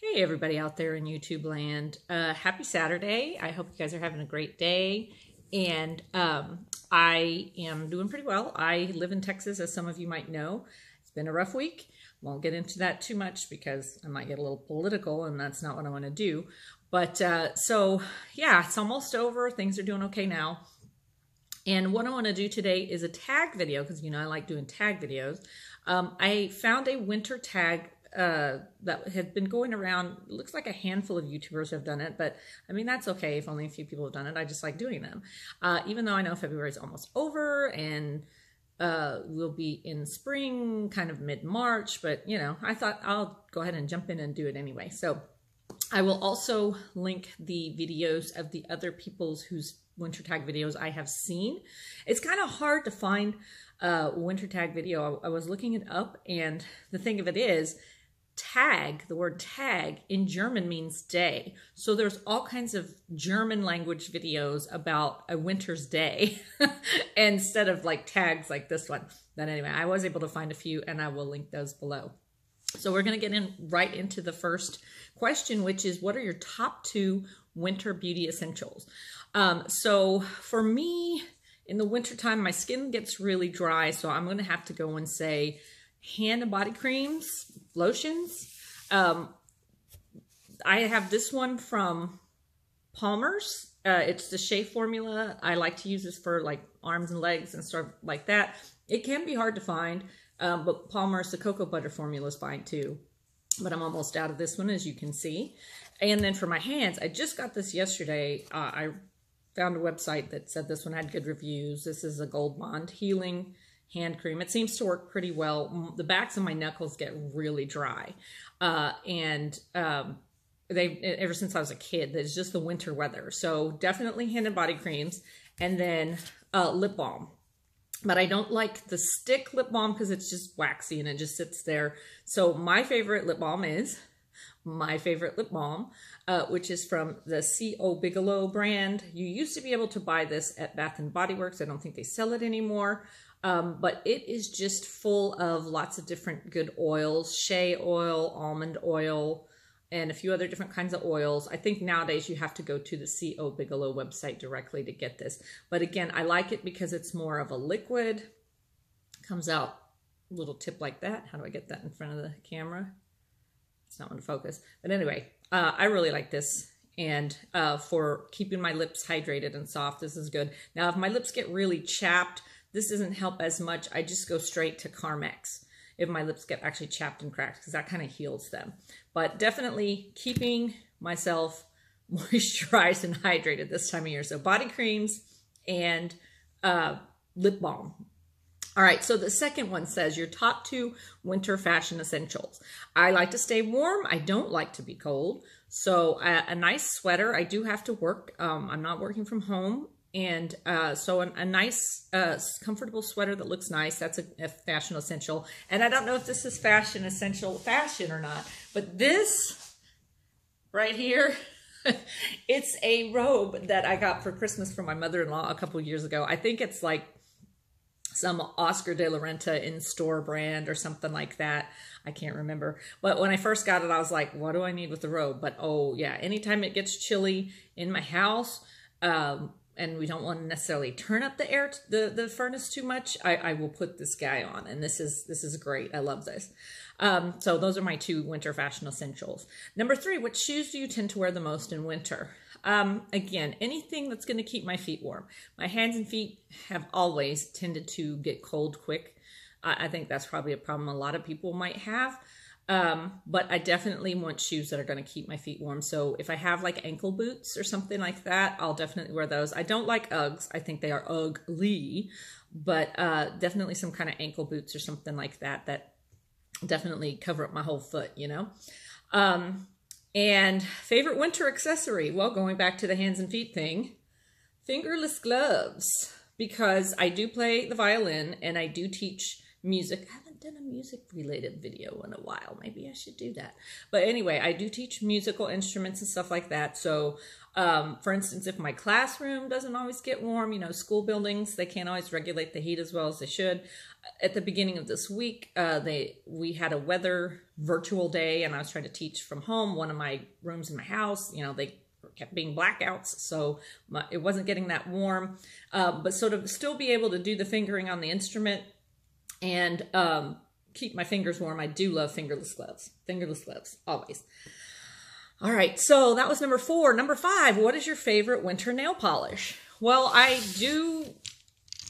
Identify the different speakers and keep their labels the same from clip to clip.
Speaker 1: Hey everybody out there in YouTube land. Happy Saturday. I hope you guys are having a great day. And I am doing pretty well. I live in Texas, as some of you might know. It's been a rough week. Won't get into that too much because I might get a little political and that's not what I want to do. But so yeah, it's almost over. Things are doing okay now. And what I want to do today is a tag video because, you know, I like doing tag videos. I found a winter tag that had been going around. It looks like a handful of YouTubers have done it, but I mean, that's okay if only a few people have done it. I just like doing them. Even though I know February is almost over and we'll be in spring, kind of mid-March, but you know, I thought I'll go ahead and jump in and do it anyway. So I will also link the videos of the other people's whose winter tag videos I have seen. It's kind of hard to find a winter tag video. I was looking it up, and the thing of it is, tag, the word tag in German means day. So there's all kinds of German language videos about a winter's day instead of like tags like this one. But anyway, I was able to find a few and I will link those below. So we're going to get right into the first question, which is, what are your top 2 winter beauty essentials? So for me, in the wintertime, my skin gets really dry, so I'm going to have to go and say hand and body creams, lotions. I have this one from Palmer's. It's the Shea formula. I like to use this for like arms and legs and stuff like that. It can be hard to find, but Palmer's, the cocoa butter formula is fine too. But I'm almost out of this one, as you can see. And then for my hands, I just got this yesterday. I found a website that said this one had good reviews. This is a Gold Bond Healing Hand Cream. It seems to work pretty well. The backs of my knuckles get really dry. Ever since I was a kid, it's just the winter weather. So definitely hand and body creams. And then lip balm. But I don't like the stick lip balm because it's just waxy and it just sits there. So my favorite lip balm is which is from the C.O. Bigelow brand. You used to be able to buy this at Bath & Body Works. I don't think they sell it anymore. But it is just full of lots of different good oils, shea oil, almond oil, and a few other different kinds of oils. I think nowadays you have to go to the C.O. Bigelow website directly to get this. But again, I like it because it's more of a liquid. Comes out a little tip like that. How do I get that in front of the camera? It's not going to focus. But anyway, I really like this. And for keeping my lips hydrated and soft, this is good. Now, if my lips get really chapped, this doesn't help as much. I just go straight to Carmex if my lips get actually chapped and cracked, because that kind of heals them. But definitely keeping myself moisturized and hydrated this time of year. So body creams and lip balm. All right, so the second one says your top 2 winter fashion essentials. I like to stay warm. I don't like to be cold. So a nice sweater. I do have to work. I'm not working from home. And so a nice, comfortable sweater that looks nice. That's a fashion essential. And I don't know if this is fashion or not, but this right here, it's a robe that I got for Christmas from my mother-in-law a couple of years ago. I think it's like some Oscar de la Renta in-store brand or something like that. I can't remember. But when I first got it, I was like, what do I need with the robe? But oh yeah, anytime it gets chilly in my house, and we don't want to necessarily turn up the furnace too much, I will put this guy on, and this is great. I love this. So those are my 2 winter fashion essentials. Number 3, what shoes do you tend to wear the most in winter? Again, anything that's going to keep my feet warm. My hands and feet have always tended to get cold quick. I think that's probably a problem a lot of people might have. But I definitely want shoes that are going to keep my feet warm. So if I have like ankle boots or something like that, I'll definitely wear those. I don't like Uggs. I think they are ugly, but definitely some kind of ankle boots or something like that that definitely cover up my whole foot, you know. And favorite winter accessory? Well, going back to the hands and feet thing, fingerless gloves, because I do play the violin and I do teach music. I haven't done a music related video in a while. Maybe I should do that. But anyway, I do teach musical instruments and stuff like that. So for instance, if my classroom doesn't always get warm, you know, school buildings, they can't always regulate the heat as well as they should. At the beginning of this week, we had a weather virtual day, and I was trying to teach from home. One of my rooms in my house, you know, they kept being blackouts, so it wasn't getting that warm, but sort of still be able to do the fingering on the instrument and keep my fingers warm. I do love fingerless gloves, always. All right, so that was number 4. Number 5, what is your favorite winter nail polish? Well, I do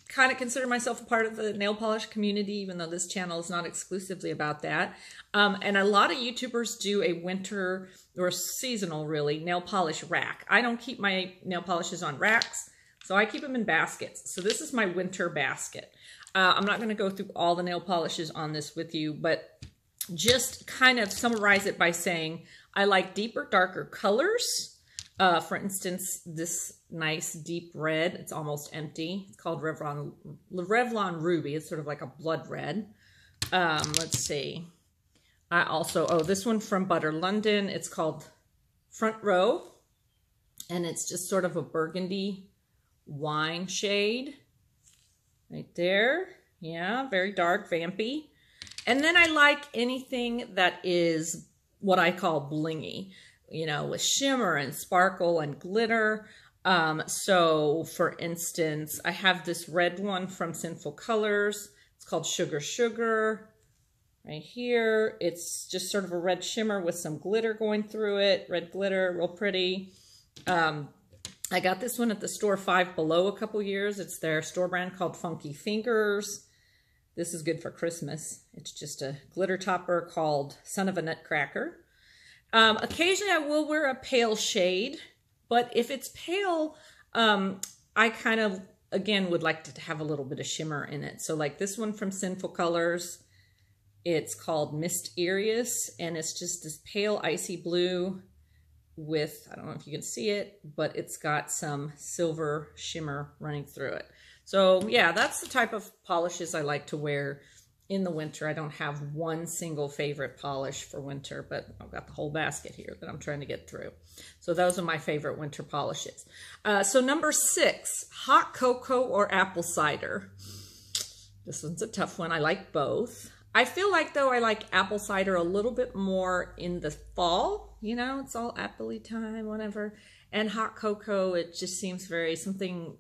Speaker 1: kind of consider myself a part of the nail polish community, even though this channel is not exclusively about that. And a lot of YouTubers do a winter or seasonal, really, nail polish rack. I don't keep my nail polishes on racks, so I keep them in baskets. So this is my winter basket. I'm not going to go through all the nail polishes on this with you, but just kind of summarize it by saying I like deeper, darker colors. For instance, this nice deep red, it's almost empty. It's called Revlon Ruby. It's sort of like a blood red. Let's see. I also, this one from Butter London. It's called Front Row. And it's just sort of a burgundy wine shade. Right there. Yeah, very dark, vampy. And then I like anything that is what I call blingy, you know, with shimmer and sparkle and glitter. So for instance, I have this red one from Sinful Colors. It's called Sugar Sugar. Right here, it's just sort of a red shimmer with some glitter going through it. Red glitter, real pretty. I got this one at the store Five Below a couple years. It's their store brand called Funky Fingers. This is good for Christmas. It's just a glitter topper called Son of a Nutcracker. Occasionally I will wear a pale shade, but if it's pale, I kind of, again, would like to have a little bit of shimmer in it. So like this one from Sinful Colors, it's called Mysterious, and it's just this pale icy blue with, I don't know if you can see it, but it's got some silver shimmer running through it. So yeah, that's the type of polishes I like to wear in the winter. I don't have one single favorite polish for winter, but I've got the whole basket here that I'm trying to get through. So those are my favorite winter polishes. So number 6, hot cocoa or apple cider. This one's a tough one. I like both. I feel like, though, I like apple cider a little bit more in the fall. You know, it's all apple-y time, whatever. And hot cocoa, it just seems very something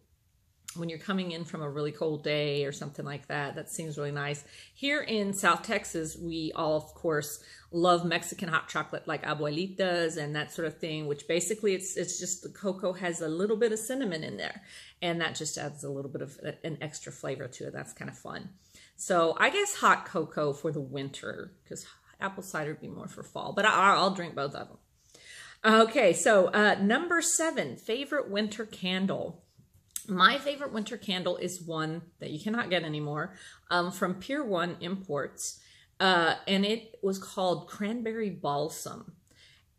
Speaker 1: when you're coming in from a really cold day or something like that. That seems really nice. Here in South Texas, we all, of course, love Mexican hot chocolate like abuelitas and that sort of thing, which basically it's just the cocoa has a little bit of cinnamon in there. And that just adds a little bit of an extra flavor to it. That's kind of fun. So I guess hot cocoa for the winter, because apple cider would be more for fall, but I'll drink both of them. Okay, so number 7, favorite winter candle. My favorite winter candle is one that you cannot get anymore from Pier 1 Imports, and it was called Cranberry Balsam.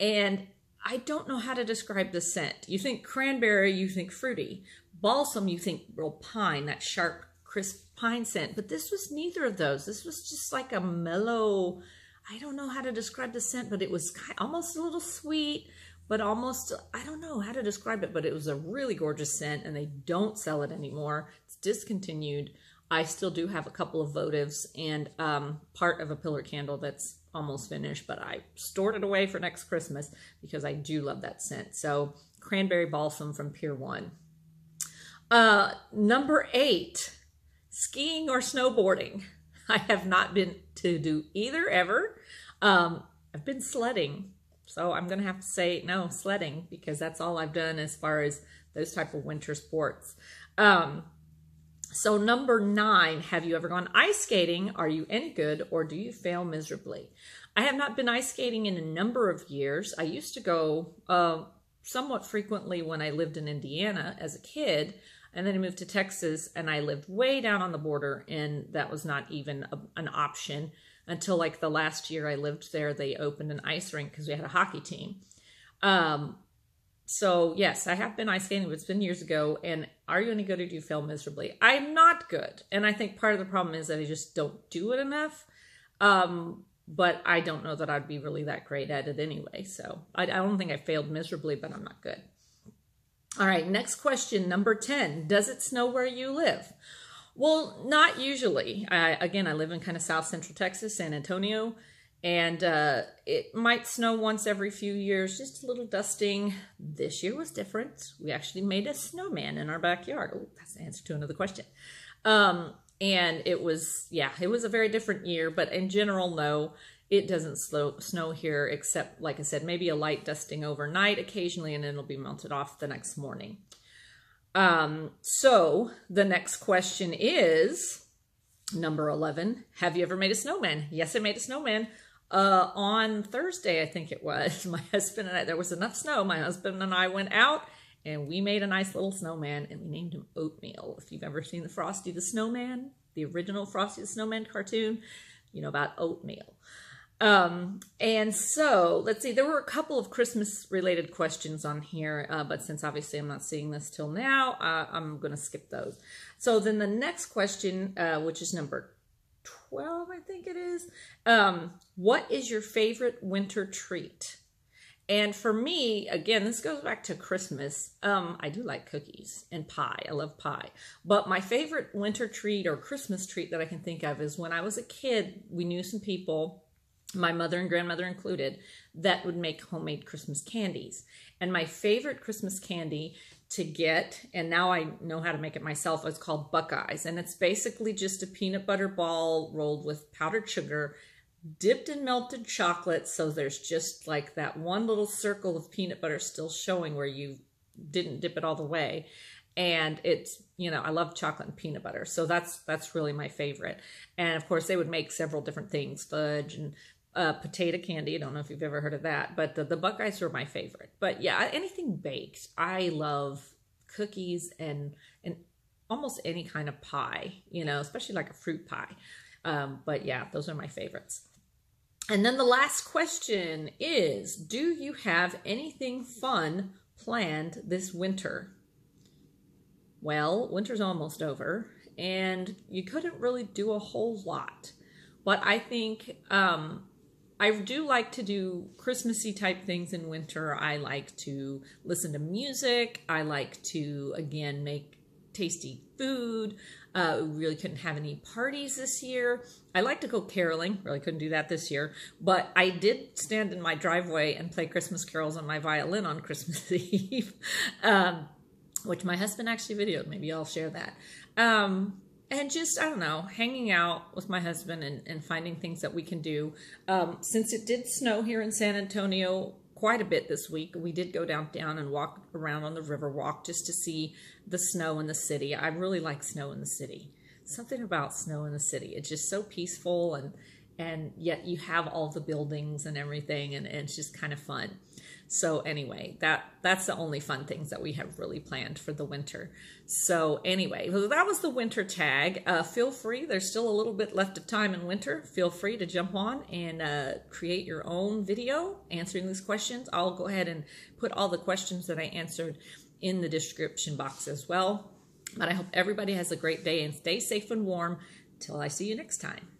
Speaker 1: And I don't know how to describe the scent. You think cranberry, you think fruity. Balsam, you think real pine, that sharp, crisp pine scent, but this was neither of those. This was just like a mellow, I don't know how to describe the scent, but it was almost a little sweet, but almost, I don't know how to describe it, but it was a really gorgeous scent, and they don't sell it anymore. It's discontinued. I still do have a couple of votives and part of a pillar candle that's almost finished, but I stored it away for next Christmas because I do love that scent. So Cranberry Balsam from Pier 1. Number 8, skiing or snowboarding. I have not been to do either ever. I've been sledding. So I'm going to have to say no, sledding, because that's all I've done as far as those type of winter sports. So number 9, have you ever gone ice skating? Are you any good, or do you fail miserably? I have not been ice skating in a number of years. I used to go somewhat frequently when I lived in Indiana as a kid, and then I moved to Texas, and I lived way down on the border, and that was not even an option until like the last year I lived there. They opened an ice rink because we had a hockey team. So yes, I have been ice skating, but it's been years ago. And are you any good, or do you fail miserably? I'm not good. And I think part of the problem is that I just don't do it enough. But I don't know that I'd be really that great at it anyway. So I don't think I failed miserably, but I'm not good. All right, next question, number 10. Does it snow where you live? Well, not usually. Again, I live in kind of South Central Texas, San Antonio, and it might snow once every few years, just a little dusting. This year was different. We actually made a snowman in our backyard. Oh, that's the answer to another question. And it was, it was a very different year, but in general, no, it doesn't snow here except, like I said, maybe a light dusting overnight occasionally, and then it'll be melted off the next morning. So the next question is number 11. Have you ever made a snowman? Yes, I made a snowman. On Thursday, I think it was, my husband and I, there was enough snow. My husband and I went out and we made a nice little snowman, and we named him Oatmeal. If you've ever seen the Frosty the Snowman, the original Frosty the Snowman cartoon, you know about oatmeal. And so let's see, there were a couple of Christmas related questions on here, but since obviously I'm not seeing this till now, I'm going to skip those. So then the next question, which is number 12, I think it is, what is your favorite winter treat? And for me, again, this goes back to Christmas. I do like cookies and pie. I love pie. But my favorite winter treat or Christmas treat that I can think of is when I was a kid, we knew some people, my mother and grandmother included, that would make homemade Christmas candies. And my favorite Christmas candy to get, and now I know how to make it myself, is called Buckeyes. And it's basically just a peanut butter ball rolled with powdered sugar, dipped in melted chocolate, so there's just like that one little circle of peanut butter still showing where you didn't dip it all the way. And it's, you know, I love chocolate and peanut butter, so that's really my favorite. And of course they would make several different things, fudge and potato candy. I don't know if you've ever heard of that, but the Buckeyes were my favorite. But yeah, anything baked. I love cookies and almost any kind of pie, you know, especially like a fruit pie. But yeah, those are my favorites. And then the last question is, do you have anything fun planned this winter? Well, winter's almost over and you couldn't really do a whole lot, but I think I do like to do Christmassy type things in winter. I like to listen to music. I like to, again, make tasty food. We really couldn't have any parties this year. I like to go caroling. Really couldn't do that this year. But I did stand in my driveway and play Christmas carols on my violin on Christmas Eve, which my husband actually videoed. Maybe I'll share that. And just, I don't know, hanging out with my husband and finding things that we can do. Since it did snow here in San Antonio quite a bit this week, we did go down and walk around on the Riverwalk just to see the snow in the city. I really like snow in the city. Something about snow in the city. It's just so peaceful, and yet you have all the buildings and everything, and it's just kind of fun. So anyway, that's the only fun things that we have really planned for the winter. So anyway, that was the winter tag. Feel free, there's still a little bit left of time in winter. Feel free to jump on and create your own video answering these questions. I'll go ahead and put all the questions that I answered in the description box as well. But I hope everybody has a great day and stay safe and warm. Till I see you next time.